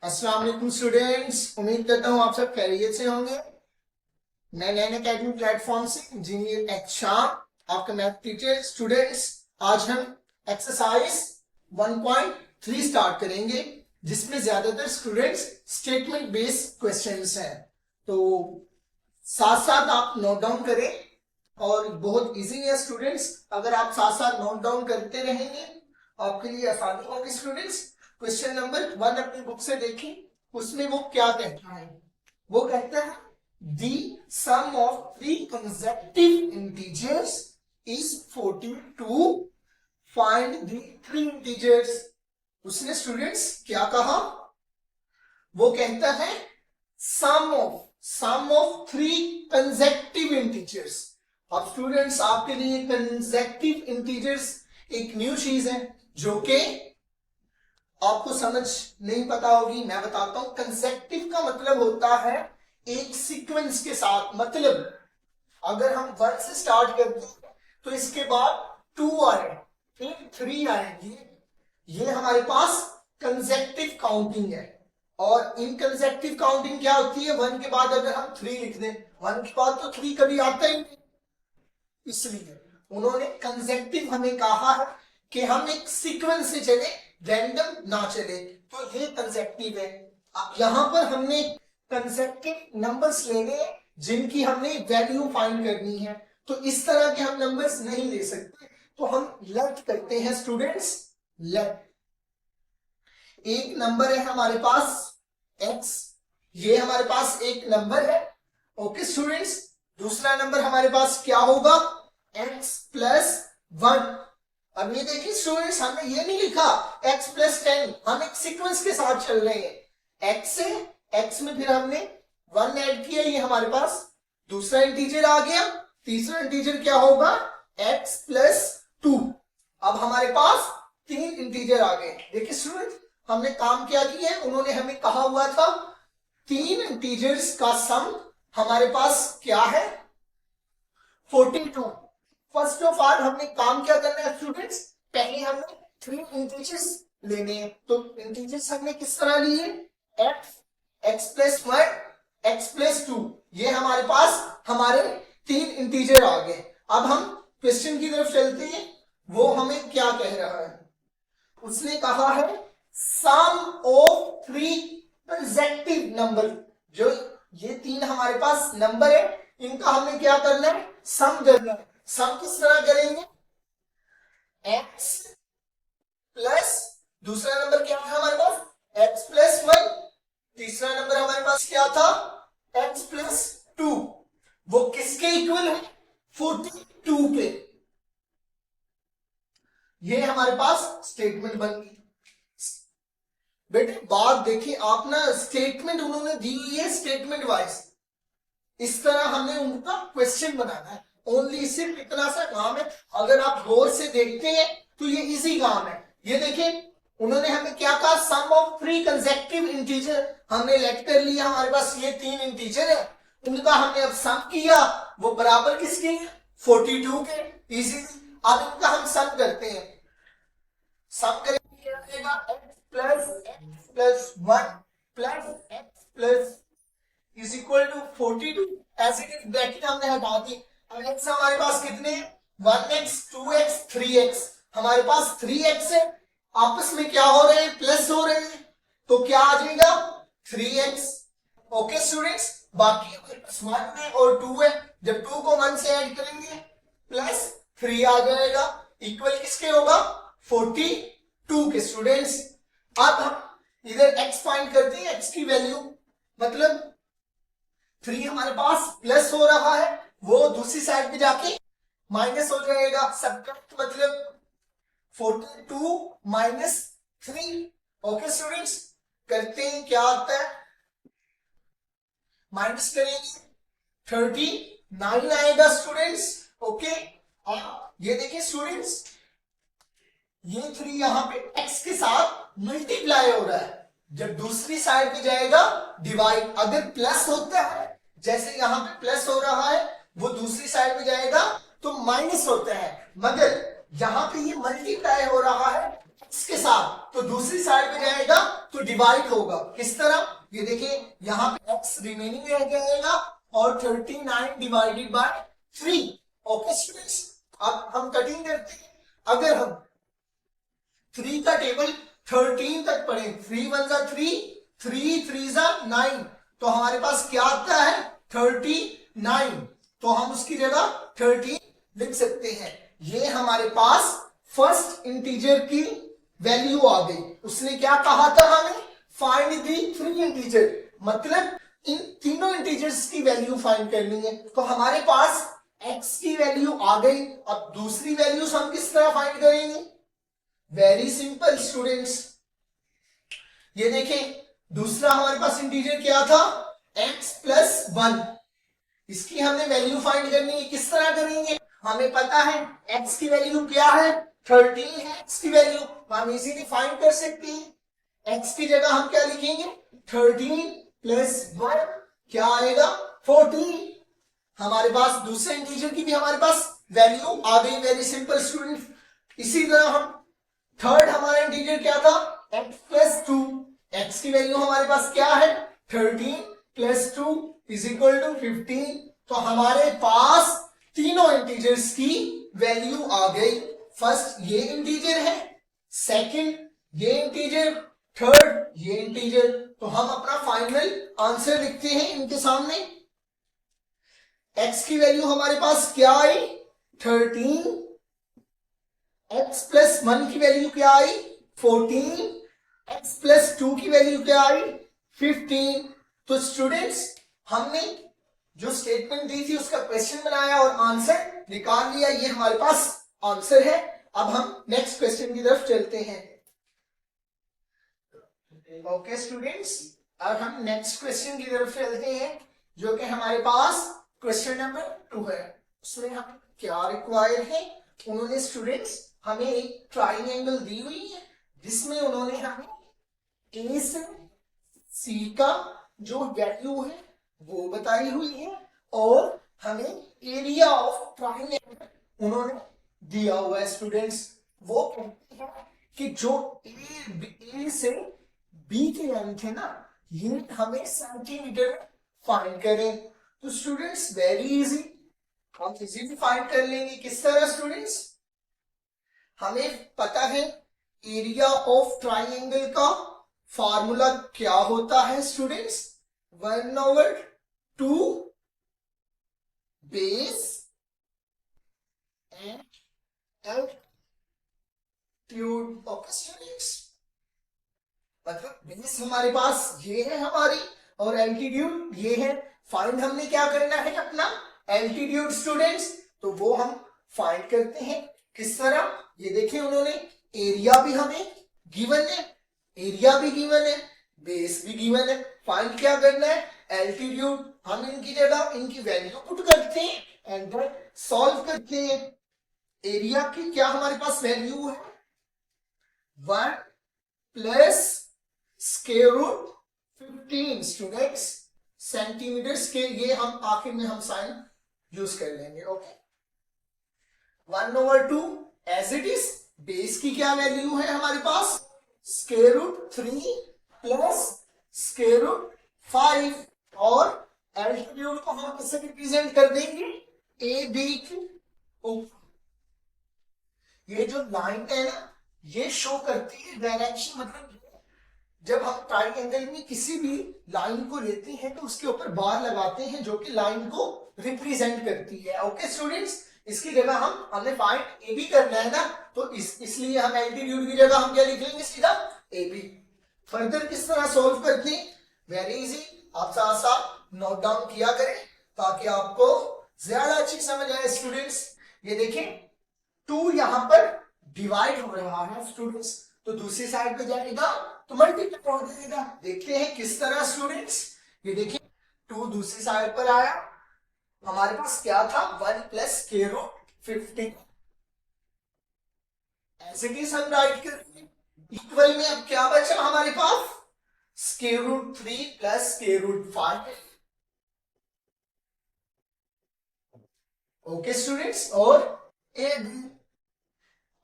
अस्सलाम वालेकुम स्टूडेंट्स, उम्मीद करता हूँ आप सब खैरियत से होंगे। मैं नैन अकेडमी प्लेटफॉर्म से इंजीनियर शाम आपका मैथ टीचर। स्टूडेंट्स, आज हम एक्सरसाइज 1.3 स्टार्ट करेंगे, जिसमें ज्यादातर स्टूडेंट्स स्टेटमेंट बेस्ड क्वेश्चंस हैं। तो साथ साथ आप नोट डाउन करें और बहुत इजी है स्टूडेंट्स। अगर आप साथ साथ नोट डाउन करते रहेंगे आपके लिए आसानी होगी स्टूडेंट्स। क्वेश्चन नंबर 1 अपनी बुक से देखें, उसमें वो क्या कहता है। वो कहता है the sum of three consecutive integers is 42, find the three integers. उसने स्टूडेंट्स क्या कहा? वो कहता है sum of three consecutive integers. अब स्टूडेंट्स आपके लिए कंसेक्यूटिव इंटीजर्स एक न्यू चीज है जो कि आपको समझ नहीं पता होगी। मैं बताता हूं। कंसेक्यूटिव का मतलब होता है एक सीक्वेंस के साथ। मतलब अगर हम 1 से स्टार्ट करते हैं तो इसके बाद 2 आए, फिर 3 आएंगे। ये हमारे पास कंसेक्यूटिव काउंटिंग है। और इन कंसेक्यूटिव काउंटिंग क्या होती है? 1 के बाद अगर हम 3 लिख दें, 1 के बाद तो 3 कभी आता ही नहीं। इसलिए उन्होंने कंसेक्यूटिव हमें कहा है कि हम एक सीक्वेंस से चले, रैंडम ना चले। तो ये कंसेक्यूटिव है। अब यहां पर हमने कंसेक्यूटिव नंबर्स लेने हैं जिनकी हमने वैल्यू फाइंड करनी है। तो इस तरह के हम नंबर्स नहीं ले सकते, तो हम लेट करते हैं स्टूडेंट्स। लेट एक नंबर है हमारे पास x, ये हमारे पास एक नंबर है। ओके स्टूडेंट्स, दूसरा नंबर हमारे पास क्या होगा? x plus 1। अब ये देखिए स्टूडेंट्स, हमने ये नहीं लिखा x प्लस 10, हम एक सीक्वेंस के साथ चल रहे हैं। x से x में फिर हमने 1 ऐड किया, ये हमारे पास दूसरा इंटीजर आ गया। तीसरा इंटीजर क्या होगा? x plus 2। अब हमारे पास 3 इंटीजर आ गए। देखिए स्टूडेंट, हमने काम क्या किया है? उन्होंने हमें कहा हुआ था 3 इंटीजर्स का सम हमारे पास क्या है? 42। फर्स्ट ऑफ ऑल हमने काम क्या करना है स्टूडेंट्स? पहले हमें 3 इंटीजर्स लेने हैं। तो इंटीजर्स हमने किस तरह लिए? x plus 1, x plus 2। ये हमारे पास हमारे 3 इंटीजर आ गए। अब हम क्वेश्चन की तरफ चलते हैं। वो हमें क्या कह रहा है? उसने कहा है सम ऑफ 3 कंसेक्यूटिव नंबर। जो ये 3 हमारे पास नंबर है, इनका हमें क्या करना है? सम करना है। सम किस तरह करेंगे? x प्लस दूसरा नंबर क्या था हमारे पास? x plus 1। तीसरा नंबर हमारे पास क्या था? x plus 2। वो किसके इक्वल है? 42 के। ये हमारे पास स्टेटमेंट बन गई। बेटे बात देखिए आप ना, स्टेटमेंट उन्होंने दी हुई है स्टेटमेंट वाइज। इस तरह हमने उनका क्वेश्चन बनाना है। ओनली सिर्फ इतना सा काम है। अगर आप गौर से देखते हैं तो ये इजी काम है। ये देखिए उन्होंने हमें क्या कहा? सम ऑफ 3 कंसेक्यूटिव इंटीजर। हमने लेट कर लिया, हमारे पास ये 3 इंटीजर है, उनका हमने अब सम किया। वो बराबर किसके हैं? 42 के। इजी। अब इनका हम सम करते हैं। सम करेंगे क्या आएगा? x plus 1 plus x plus is equal to 42। As it is bracket हमने हटा दी। अब x हमारे पास कितने हैं? 1x 2x 3x। हमारे पास 3x है, आपस में क्या हो रहे हैं? प्लस हो रहे हैं। तो क्या आ जाएगा? 3x। ओके स्टूडेंट्स, बाकी 1 है और 2 है। जब 2 को 1 से ऐड करेंगे प्लस 3 आ जाएगा। इक्वल किसके होगा? 42 के स्टूडेंट्स। अब हम इधर x फाइंड करते हैं, x की वैल्यू। मतलब 3 हमारे पास प्लस हो रहा है, वो दूसरी साइड पे जाके माइनस हो जाएगा। सब्ट्रैक्ट मतलब 42 माइनस 3। ओके स्टूडेंट्स, करते हैं, क्या आता है? माइनस करेंगे 39 आएगा स्टूडेंट्स। ओके, ये देखिए स्टूडेंट्स, ये 3 यहां पे x के साथ मल्टीप्लाई हो रहा है। जब दूसरी साइड पे जाएगा डिवाइड। अगर प्लस होता है, जैसे यहां पे प्लस हो रहा है, वो दूसरी साइड पे जाएगा तो माइनस होता है। मगर यहां पे ये मल्टीप्लाई हो रहा है x के साथ, तो दूसरी साइड पे जाएगा तो डिवाइड होगा किस तरह, ये देखिए यहाँ पे x रिमेनिंग रह जाएगा और 39 डिवाइडेड बाय 3। ओके स्टूडेंट्स, अब हम कटिंग करते हैं। अगर हम 3 का टेबल 13 तक पढ़े, 3 1 जा 3, 3 3 जा 9, तो हमारे पास क्या आता है 39, तो हम उसकी जगह 13 लिख सकते हैं। ये हमारे पास फर्स्ट इंटीजर की वैल्यू आ गई। उसने क्या कहा था हमें, फाइंड दी 3 इंटीजर, मतलब इन तीनों इंटीजर्स की वैल्यू फाइंड करनी है। तो हमारे पास x की वैल्यू आ गई। अब दूसरी वैल्यूज हम किस तरह फाइंड करेंगे, वेरी सिंपल स्टूडेंट्स, ये देखें दूसरा हमारे पास इंटीजर क्या था x प्लस 1, इसकी हमने वैल्यू फाइंड करनी है। किस तरह करेंगे, हमें पता है x की वैल्यू क्या है 13 है x की वैल्यू, हम इजीली फाइंड कर सकते हैं। x की जगह हम क्या लिखेंगे 13 प्लस 1 क्या आएगा 14। हमारे पास दूसरे इंटीजर की भी हमारे पास वैल्यू आ गई, वेरी सिंपल स्टूडेंट। इसी तरह हम थर्ड हमारा इंटीजर क्या था x प्लस 2, x की वैल्यू हमारे पास क्या है 13 प्लस 2 इज इक्वल टू 15। तो हमारे पास तीनों इंटीजर्स की वैल्यू आ गई। फर्स्ट ये इंटीजर है, सेकंड ये इंटीजर, थर्ड ये इंटीजर। तो हम अपना फाइनल आंसर लिखते हैं इनके सामने। x की वैल्यू हमारे पास क्या आई 13, x प्लस 1 की वैल्यू क्या आई 14, x प्लस 2 की वैल्यू क्या आई 15। तो स्टूडेंट्स हमने जो स्टेटमेंट दी थी उसका क्वेश्चन बनाया और आंसर निकाल लिया, ये हमारे पास आंसर है। अब हम नेक्स्ट क्वेश्चन की तरफ चलते हैं। ओके स्टूडेंट्स, अब हम नेक्स्ट क्वेश्चन की तरफ चलते हैं जो कि हमारे पास क्वेश्चन नंबर 2 है। उसमें हमें क्या रिक्वायर है, उन्होंने स्टूडेंट्स हमें एक ट्राइंगल दी हुई है जिसमें उन्होंने हमें ए से सी का जो वैल्यू है वो बताई हुई है और हमें एरिया ऑफ ट्राइंगल उन्होंने दिया हुआ है। स्टूडेंट्स वो कहते हैं कि जो ए से बी के लेंथ है ना, ये हमें सेंटीमीटर में फाइंड करें। तो स्टूडेंट्स वेरी इजी, हम इजीली फाइंड कर लेंगे। किस तरह स्टूडेंट्स, हमें पता है एरिया ऑफ ट्राइंगल का फार्मूला क्या होता है students, 1/2 base and altitude. Okay students, मतलब बेस हमारे पास ये है हमारी और एल्टीट्यूड ये है। फाइंड हमने क्या करना है अपना एल्टीट्यूड स्टूडेंट्स, तो वो हम फाइंड करते हैं किस तरह, ये देखें उन्होंने एरिया भी हमें गिवन है, एरिया भी गिवन है, बेस भी गिवन है। फाइंड क्या करना है एल्टीट्यूड, हम इनकी जगह इनकी वैल्यू पुट करते हैं एंड देन सॉल्व करते हैं। एरिया की क्या हमारे पास वैल्यू है 1 plus square root 15 students centimetre scale, ये हम आखिर में हम साइन यूज कर लेंगे। Okay 1/2 as it is, base की क्या वैल्यू है हमारे पास square root 3 plus square root 5 और एल्टीट्यूड को हम किससे रिप्रेजेंट कर देंगे ए बी के ऊपर। ये जो लाइन है ना ये शो करती है डायरेक्शन, मतलब जब हम ट्राइंगल में किसी भी लाइन को लेते हैं तो उसके ऊपर बार लगाते हैं जो कि लाइन को रिप्रेजेंट करती है। ओके स्टूडेंट्स, इसकी जगह हमने फाइंड ए बी करना है ना, तो इसलिए हम एल्टीट्यूड की जगह हम क्या लिख लेंगे सीधा ए बी। फर्दर किस तरह सॉल्व करते हैं, वेरी इजी, आप साथ साथ नोट डाउन किया करें ताकि आपको ज्यादा अच्छी समझ आए स्टूडेंट्स। ये देखें 2 यहां पर डिवाइड हो रहा है स्टूडेंट्स, तो दूसरी साइड पे जाएगा तो मल्टीप्लाई हो जाएगा। देखते हैं किस तरह स्टूडेंट्स, ये देखिए 2 दूसरी साइड पर आया, हमारे पास क्या था 1 प्लस स्क्वायर रूट 15, ऐसे की हम राइट करेंगे। इक्वल में अब क्या बचा हमारे पास square root 3 plus square root 5। Okay students, और ए बी।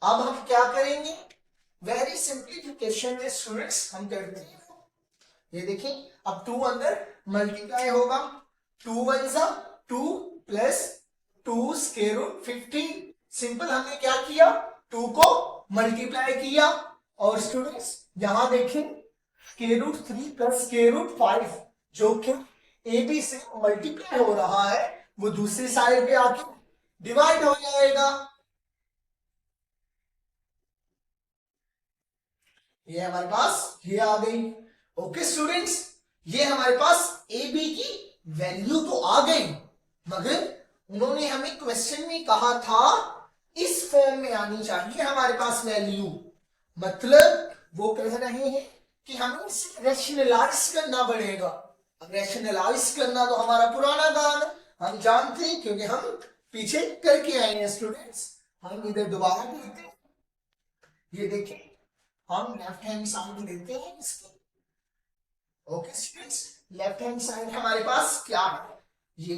अब हम क्या करेंगे, वेरी सिंप्लीफिकेशन में स्टूडेंट्स हम करते हैं ये देखिए अब 2 अंदर मल्टीप्लाई होगा, 2 वन सा 2 प्लस 2 स्क्वायर रूट 15। सिंपल हमने क्या किया, 2 को मल्टीप्लाई किया और स्टूडेंट्स यहां देखें square root 3 plus square root 5 जो कि ए बी से मल्टीप्लाई हो रहा है वो दूसरी साइड पे आके डिवाइड हो जाएगा। ये हमारे पास ये आ गई। ओके स्टूडेंट्स, ये हमारे पास ए बी की वैल्यू तो आ गई, मगर उन्होंने हमें क्वेश्चन में कहा था इस फॉर्म में आनी चाहिए हमारे पास वैल्यू। मतलब वो कह रहे हैं कि हमें इसे रैशनलाइज करना पड़ेगा। अब रैशनलाइज करना तो हमारा पुराना काम है, हम जानते हैं क्योंकि हम पीछे करके आए हैं स्टूडेंट्स। हम इधर दोबारा करते हैं, ये देखिए हम लेफ्ट हैंड साइड लेते हैं इसकी। Okay students, left hand side हमारे पास क्या है, ये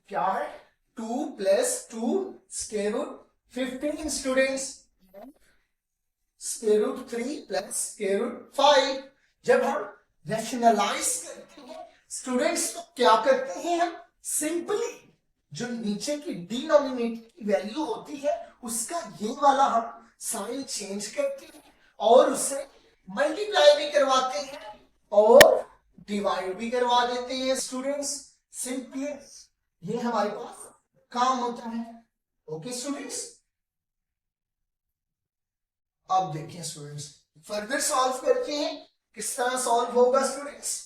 क्या है 2 plus 2 square root 15 students, square root 3 plus square root 5। जब हम रैशनलाइज करते हैं स्टूडेंट्स तो क्या करते हैं, हम सिंपली जो नीचे की डिनोमिनेटर की वैल्यू होती है उसका ये वाला हम साइन चेंज करते हैं और उससे मल्टीप्लाई भी करवाते हैं और डिवाइड भी करवा देते हैं स्टूडेंट्स। सिंपली ये हमारे पास काम होता है। ओके स्टूडेंट्स, अब देखिए स्टूडेंट्स फर्दर सॉल्व करते हैं, किस तरह सॉल्व होगा स्टूडेंट्स।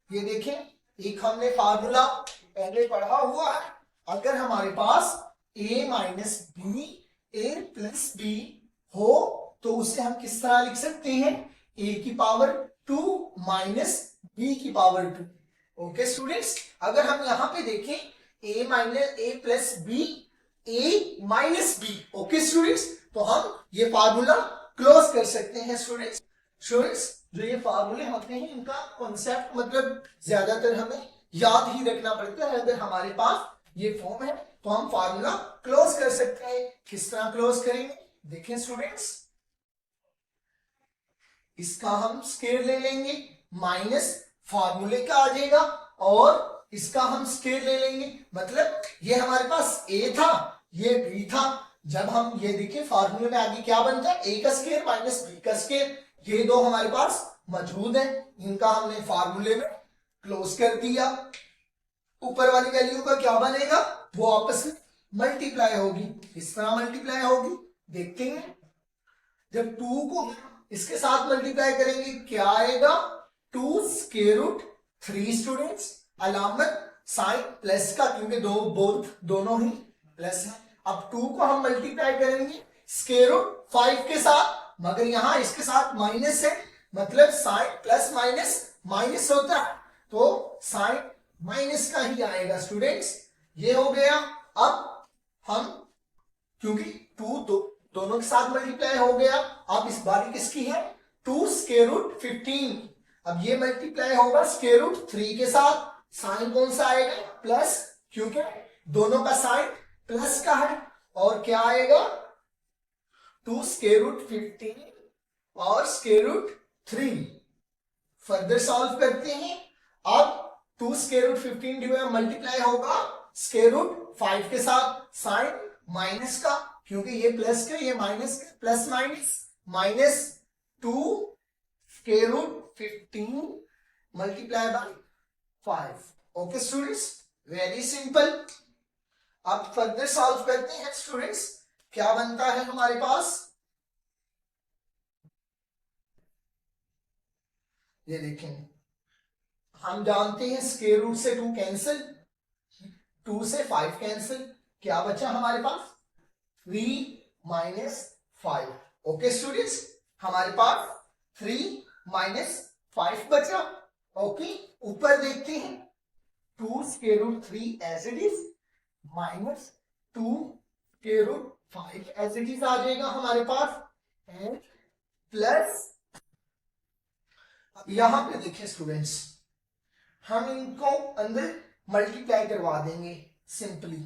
ये देखें एक हमने फार्मूला पहले पढ़ा हुआ है, अगर हमारे पास a minus B A plus B हो तो उसे हम किस तरह लिख सकते हैं, a की पावर 2 माइनस b की पावर 2। ओके स्टूडेंट्स, अगर हम यहां पे देखें a minus A plus B A minus B, okay students, तो हम ये फार्मूला क्लोज कर सकते हैं स्टूडेंट्स। स्टूडेंट्स जो ये फार्मूले होते हैं इनका कॉन्सेप्ट मतलब ज्यादातर हमें याद ही रखना पड़ता है। अगर हमारे पास ये फॉर्म है तो हम फार्मूला क्लोज कर सकते हैं। किस तरह क्लोज करेंगे, देखें स्टूडेंट्स, इसका हम स्क्वायर ले लेंगे, माइनस फार्मूले का आ जाएगा और इसका हम स्क्वायर ले लेंगे। मतलब ये हमारे पास a था, ये b था। जब हम ये देखें फार्मूले में आगे क्या बनता है, a का स्क्वायर माइनस b का स्क्वायर, ये दो हमारे पास मौजूद है, इनका हमने फार्मूले में क्लोज कर दिया। ऊपर वाली वैल्यू का क्या बनेगा, वो आपस में मल्टीप्लाई होगी। इस तरह मल्टीप्लाई होगी, देखते हैं जब 2 को इसके साथ मल्टीप्लाई करेंगे क्या आएगा, 2 स्क्वायर रूट 3 स्टूडेंट्स, अलामत साइन प्लस का क्योंकि दोनों ही प्लस है। अब 2 को हम मल्टीप्लाई करेंगे स्क्वायर रूट 5 के साथ, मगर यहां इसके साथ माइनस है, मतलब साइन प्लस माइनस माइनस होता है तो साइन माइनस का ही आएगा स्टूडेंट्स। ये हो गया। अब हम क्योंकि 2 दोनों के साथ मल्टीप्लाई हो गया, अब इस बारी किसकी है, 2 स्क्वायर रूट 15। अब ये मल्टीप्लाई होगा स्क्वायर रूट 3 के साथ, साइन कौन सा आएगा, प्लस, क्योंकि दोनों का साइन प्लस का है। और क्या आएगा, 2 स्क्वायर रूट 15 और स्क्वायर रूट 3। फर्दर सॉल्व करते हैं। अब 2 स्क्वायर रूट 15 डिवाइड मल्टीप्लाई होगा स्क्वायर रूट 5 के साथ, साइन माइनस का क्योंकि ये प्लस का ये माइनस का, plus minus minus 2 square root 15 multiply by 5। Okay students, very simple. अब फर्दर सॉल्व करते हैं स्टूडेंट्स, क्या बनता है हमारे पास, ये देखें हम जानते हैं स्क्वायर रूट से 2 कैंसिल, 2 से 5 कैंसिल, क्या बचा हमारे पास 3 माइनस 5। ओके स्टूडेंट्स, हमारे पास 3 माइनस 5 बचा। ओके, ऊपर देखते हैं 2 square root 3 as it is minus 2 square root 5 as it is आ जाएगा हमारे पास, एंड प्लस यहां पे देखिए स्टूडेंट्स हम इनको अंदर मल्टीप्लाई करवा देंगे सिंपली।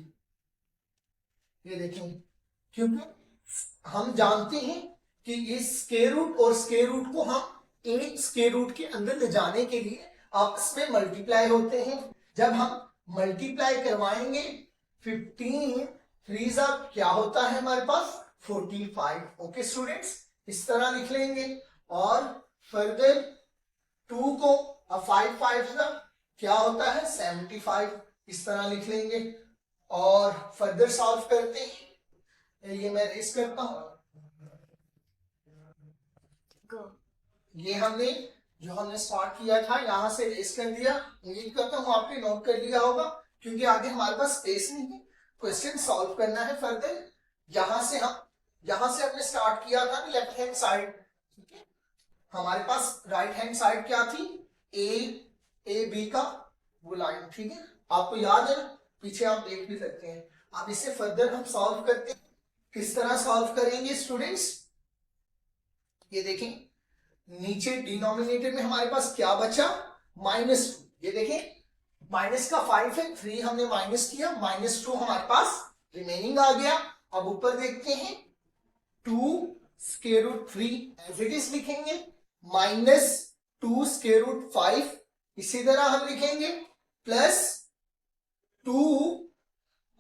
ये देखें क्योंकि हम जानते हैं कि ये स्क्वायर रूट और स्क्वायर रूट को हम एक स्क्वायर रूट के अंदर ले जाने के लिए आपस में मल्टीप्लाई होते हैं। जब हम मल्टीप्लाई करवाएंगे 15 3 क्या होता है हमारे पास 45। ओके स्टूडेंट्स, इस तरह लिख लेंगे। और फर्दर 2 को 5 5 क्या होता है 75, इस तरह लिख लेंगे। और फर्दर सॉल्व करते हैं, ये मैं रेस करता हूं। ये हमने स्टार्ट किया था यहां से रेस कर दिया। उम्मीद करता हूं आपने नोट कर लिया होगा, क्योंकि आगे हमारे पास स्पेस नहीं है, क्वेश्चन सॉल्व करना है फर्दर। यहां से हमने स्टार्ट किया था लेफ्ट हैंड साइड, ठीक है। हमारे पास राइट हैंड साइड क्या थी, ए बी का वो लाइन, ठीक है, आपको याद है, पीछे आप देख भी सकते हैं। अब इसे फर्दर हम सॉल्व करते हैं। किस तरह सॉल्व करेंगे स्टूडेंट्स, ये देखें, नीचे डिनोमिनेटर में हमारे पास क्या बचा -2। ये देखें माइनस का 5 है, 3 हमने माइनस किया, -2 हमारे पास रिमेनिंग आ गया। अब ऊपर देखते हैं 2 square root 3 as it is लिखेंगे, -2 स्क्वायर रूट 5 इसी तरह हम लिखेंगे, +2।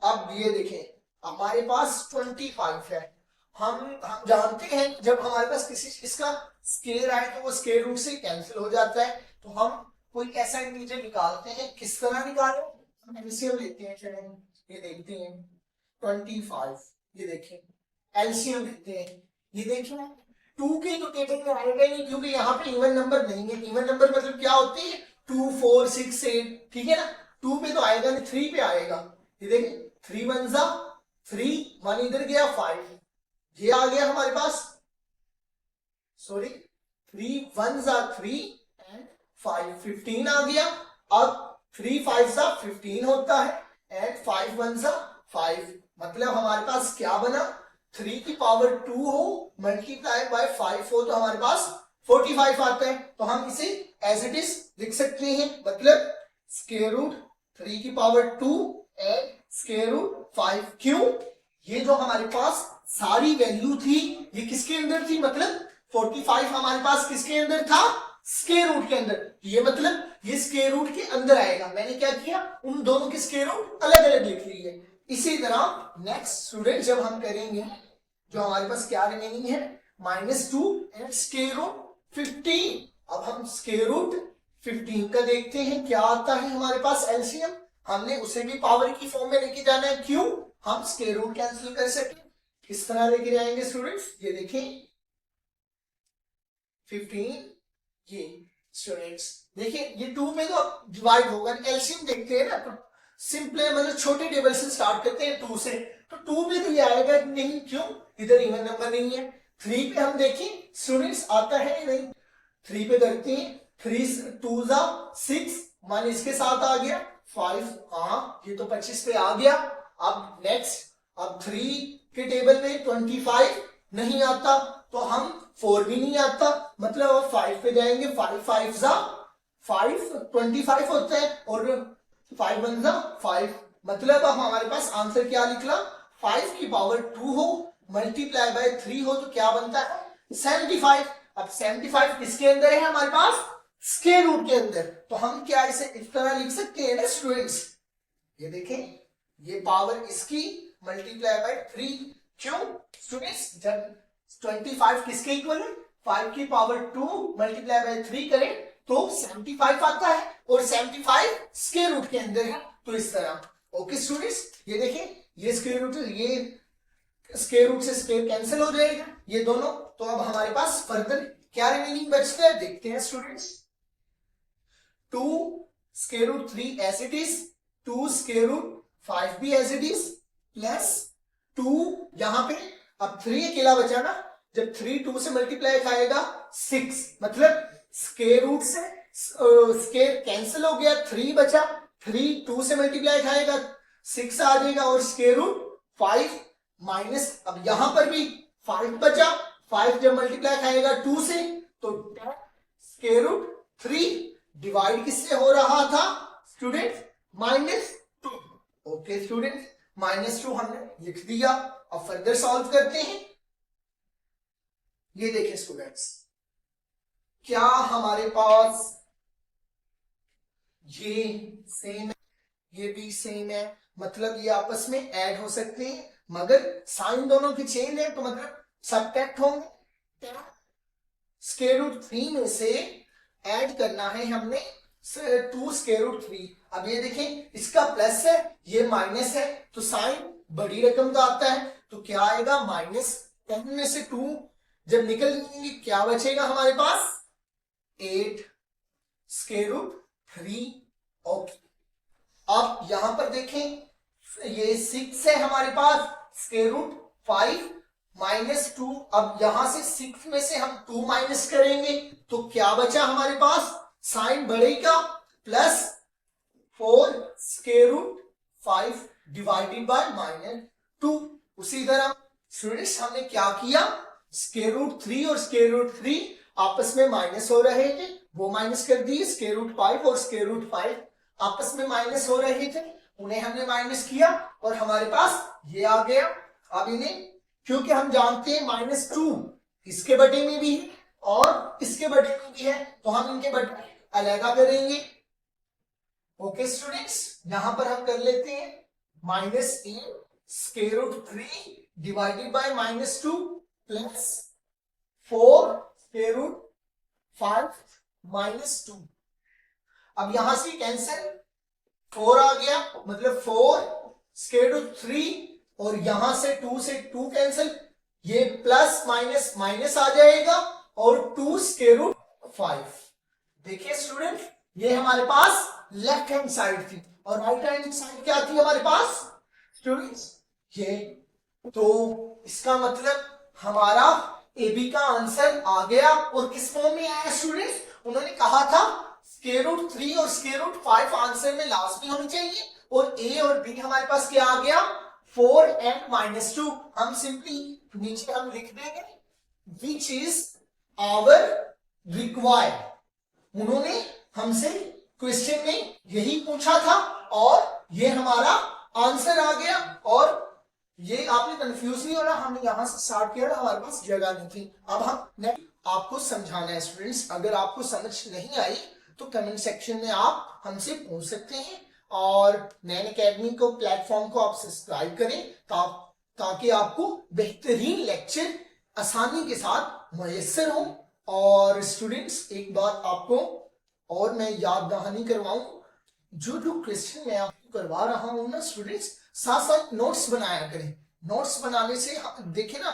अब ये देखें हमारे पास 25 है। हम जानते हैं जब हमारे पास किसी चीज का स्क्वायर आए तो वो स्क्वायर रूट से कैंसिल हो जाता है। तो हम कोई ऐसा इंटीजर निकालते हैं, किस तरह निकालें, हम एलसीएम लेते हैं। चलिए ये देखते हैं 25, ये देखें एलसीएम लेते हैं। ये देखें 2 के तो टेबल में आएगा नहीं, क्योंकि यहाँ पे इवन नंबर नहीं है। इवन नंबर मतलब क्या होती है 2 4 6 8, ठीक है ना। 2 पे तो आएगा नहीं, 3 पे आएगा। ये देखें 3 1 3, 1 इधर गया 5, ये आ गया हमारे पास, सॉरी 3 1 3 एंड 5 15 आ गया। अब 3 5 15 होता है एंड 5 1 5, मतलब हमारे पास क्या बना, 3 की पावर 2 हो मल्टीप्लाई बाय 5 हो तो हमारे पास 45 आता है। तो हम इसे एज इट इज लिख सकते हैं, मतलब स्क्वायर रूट 3 की पावर 2 एंड स्क्वायर रूट 5। क्यों, ये जो हमारे पास सारी वैल्यू थी ये किसके अंदर थी, मतलब 45 हमारे पास किसके अंदर था, स्क्वायर रूट के अंदर। ये मतलब ये स्क्वायर रूट के अंदर आएगा। मैंने क्या किया, उन दोनों के स्क्वायर रूट अलग अलग लिख लिए। इसी तरह नेक्स्ट स्टूडेंट जब हम करेंगे, जो हमारे पास क्या रिमेनिंग है -2 एंड स्क्वायर रूट 15। अब हम स्क्वायर रूट 15 का देखते हैं क्या आता है हमारे पास एलसीएम। हमने उसे भी पावर की फॉर्म में लेके जाना है, क्यों, हम स्क्वायर रूट कैंसिल कर सके। किस तरह लेके जाएंगे स्टूडेंट्स, ये देखें 15, ये स्टूडेंट्स देखिए ये 2 में तो डिवाइड होगा, एलसीएम देखते हैं ना, तो सिंपल मतलब छोटे टेबल से स्टार्ट करते हैं 2 से, तो 2 में तो ये आएगा नहीं, क्यों, इधर इवन नंबर नहीं है। 3 पे हम देखें स्टूडेंट्स आता है नहीं, 3 पे करते हैं 3 2 6, 1 इसके साथ आ गया 5, हाँ ये तो 25 पे आ गया। अब नेक्स्ट, अब 3 के टेबल में 25 नहीं आता, तो हम 4 भी नहीं आता, मतलब अब 5 पे जाएंगे, 5 5 25 होता है और 5 1 5, मतलब अब हमारे पास आंसर क्या निकला, 5 की पावर 2 हो मल्टीप्लाई बाय 3 हो तो क्या बनता है 75। अब 75 किसके अंदर है हमारे पास, स्क्वायर रूट के अंदर। तो हम क्या इसे इस तरह लिख सकते हैं ना स्टूडेंट्स, ये देखें ये पावर इसकी मल्टीप्लाई बाय 3, क्यों स्टूडेंट्स, जब 25 किसके इक्वल है, 5 की पावर 2 मल्टीप्लाई बाय 3 करें तो 75 आता है, और 75 स्क्वायर रूट के अंदर है, तो इस तरह। ओके स्टूडेंट्स, ये देखें ये स्क्वायर रूट, ये स्क्वायर रूट से स्क्वायर कैंसिल हो जाएगा ये दोनों। तो अब हमारे पास फर्दर क्या रिमेनिंग बचता है देखते हैं students, 2 square root 3 as it is, 2 square root 5 भी एज इट इज, प्लस 2 यहां पे, अब 3 अकेला बचा ना, जब 3 2 से मल्टीप्लाई खाएगा 6, मतलब स्क्वायर रूट से स्क्वायर कैंसिल हो गया, 3 बचा, 3 2 से मल्टीप्लाई खाएगा 6 आ जाएगा, और स्क्वायर रूट 5 माइनस, अब यहां पर भी 5 बचा, 5 जब मल्टीप्लाई खाएगा 2 से तो स्क्वायर रूट 3 डिवाइड किससे हो रहा था स्टूडेंट, -2। ओके स्टूडेंट, -2 हमने लिख दिया। अब फर्दर सॉल्व करते हैं, ये देखें स्टूडेंट्स क्या हमारे पास ये सेम है, ये भी सेम है, मतलब ये आपस में ऐड हो सकते हैं, मगर साइन दोनों की चेंज है तो मतलब सब्ट्रैक्ट होंगे। स्क्वायर रूट 3 में से ऐड करना है हमने 2 स्क्वायर रूट 3। अब ये देखें, इसका प्लस है, ये माइनस है, तो साइन बड़ी रकम का आता है, तो क्या आएगा -10 में से 2 जब निकल जाएंगे क्या बचेगा हमारे पास 8 स्क्वायर रूट 3। ओके, अब यहां पर देखें ये 6 है हमारे पास, स्क्वायर रूट 5 -2। अब यहां से 6 में से हम 2 माइनस करेंगे तो क्या बचा हमारे पास, साइन बढ़ेगा +4 स्क्वायर रूट 5 डिवाइडेड बाय -2। उसी तरह स्टूडेंट्स हमने क्या किया, स्क्वायर रूट 3 और स्क्वायर रूट 3 आपस में माइनस हो रहे थे, वो माइनस कर दिए। स्क्वायर रूट 5 और स्क्वायर रूट 5 आपस में माइनस हो रहे थे, उन्हें हमने माइनस किया और हमारे पास ये आ गया। अब इन्हें, क्योंकि हम जानते हैं -2 इसके बटे में भी है और इसके बटे में भी है, तो हम इनके बटे अलग करेंगे। ओके स्टूडेंट्स, यहां पर हम कर लेते हैं -8 square root 3 divided by -2 plus 4 square root 5 -2। अब यहां से कैंसिल, 4 आ गया, मतलब 4 स्क्वायर रूट 3 और यहां से 2 कैंसिल, ये प्लस माइनस माइनस आ जाएगा और 2 स्क्वायर रूट 5। देखिए स्टूडेंट, ये हमारे पास लेफ्ट हैंड साइड थी और राइट हैंड साइड क्या थी हमारे पास स्टूडेंट्स, ये। तो इसका मतलब हमारा AB का आंसर आ गया। और किस फॉर्म में आया स्टूडेंट्स, उन्होंने कहा था स्क्वायर रूट 3 और स्क्वायर रूट 5 आंसर में लाजमी होनी चाहिए, और A और B हमारे पास क्या आ गया 4 and -2। हम सिंपली नीचे हम लिख देंगे विच इज आवर रिक्वायर्ड। उन्होंने हमसे क्वेश्चन में यही पूछा था और ये हमारा आंसर आ गया। और ये आपने कंफ्यूज नहीं होना, हमने यहां से स्टार्ट किया, हमारे पास जगह नहीं थी। अब हम आपको समझाना है स्टूडेंट्स, अगर आपको समझ नहीं आई तो कमेंट सेक्शन में आप हमसे पूछ सकते हैं। और नैन एकेडमी को प्लेटफॉर्म को आप सब्सक्राइब करें ताकि आपको बेहतरीन लेक्चर आसानी के साथ मुयस्सर हो। और स्टूडेंट्स, एक बात आपको और मैं याद दहानी करवाऊं, जो क्वेश्चन मैं आपको करवा रहा हूं ना स्टूडेंट्स, साथ साथ नोट्स बनाया करें। नोट्स बनाने से देखे ना,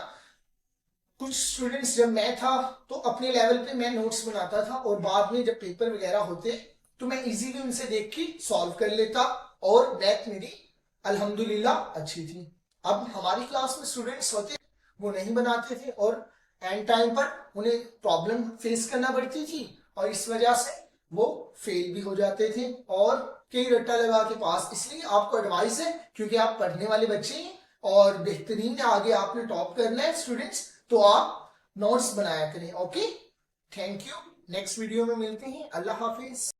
कुछ स्टूडेंट्स, जब मैं था तो अपने लेवल पे मैं नोट्स बनाता था और बाद में जब पेपर वगैरह होते तो मैं इजीली उनसे देख के सॉल्व कर लेता और मैथ मेरी अल्हम्दुलिल्लाह अच्छी थी। अब हमारी क्लास में स्टूडेंट्स होते वो नहीं बनाते थे और एंड टाइम पर उन्हें प्रॉब्लम फेस करना पड़ती थी और इस वजह से वो फेल भी हो जाते थे और कई रट्टा लगा के पास। इसलिए आपको एडवाइस है, क्योंकि आप पढ़ने वाले बच्चे हैं और बेहतरीन आगे आपने टॉप करना है स्टूडेंट्स, तो आप नोट्स बनाया करें। Okay, thank you, next video में मिलते हैं, अल्लाह हाफिज।